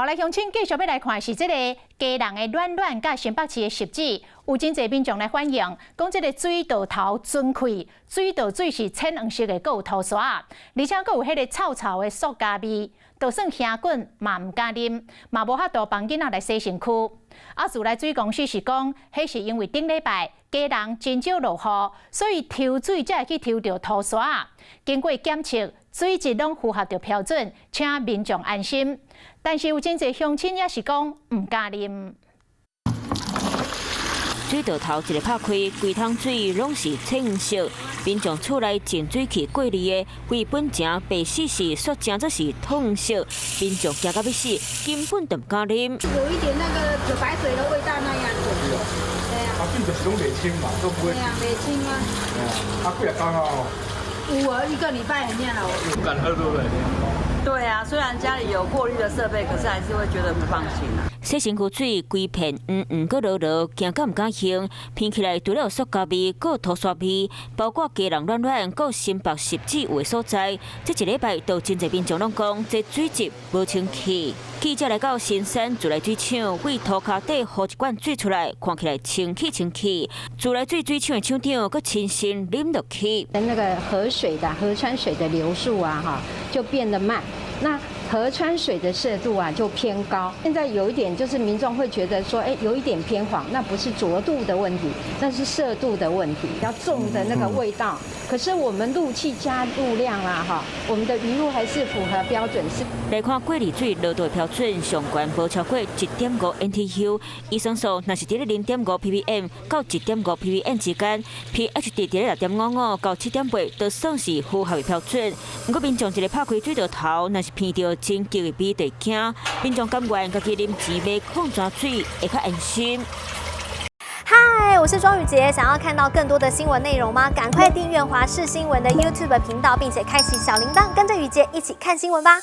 来乡亲继续要来看是这个基隆的暖暖甲新北市的十指，有真侪民众来反映，讲这个水道头准开，水道水是浅黄色的，佮有涂刷，而且佮有迄个臭臭的塑胶味，就算兄滚嘛唔敢啉，嘛无法度帮囡仔来洗身躯。自来水公司是讲，迄是因为顶礼拜基隆真少落雨，所以抽水才会去抽到涂刷。经过检测，水质拢符合着标准，请民众安心。但是有真侪乡亲也是讲唔敢啉。水道头一个拍开，规桶水拢是浅黄色。民众厝内净水器过滤的，规本正白死死，说正则是土黄色。民众惊到要死，根本就唔敢啉。有一点那个酒白水的味道那样子。对呀。并就是拢袂清嘛，都不会。对呀，袂清啊。对啊，几日刚好。有啊，1个礼拜很念了。不敢喝，对不对？对啊，虽然家里有过滤的设备，可是还是会觉得不放心啊。洗身躯水规片黄黄个落落，惊到唔敢用，闻起来除了有塑胶味，还有涂刷味，包括基隆暖暖，还有新北十指有的所在，这一礼拜都真侪民众拢讲，这水质无清气。记者来到新山自来水厂，为涂骹底呼一罐水出来，看起来清气。自来水水厂的厂长佮亲身啉落去。那个河川水的流速啊，就变得慢。那河川水的色度啊就偏高，现在有一点就是民众会觉得说，有一点偏黄，那不是浊度的问题，那是色度的问题，比较重的那个味道。可是我们氯气加入量啊，我们的鱼露还是符合标准。来看过滤水落度标准上悬无超过1.5 NTU， 医生说若是伫咧0.5 ppm 到1.5 ppm 之间 ，pH 伫咧6.55到7.8，都算是符合的标准。不过民众一个拍开水道头，若是闻到真旧的味，就惊。民众甘愿家己啉几杯矿泉水，会较安心。嗨，我是庄宇杰，想要看到更多的新闻内容吗？赶快订阅华视新闻的 YouTube 频道，并且开启小铃铛，跟着宇杰一起看新闻吧。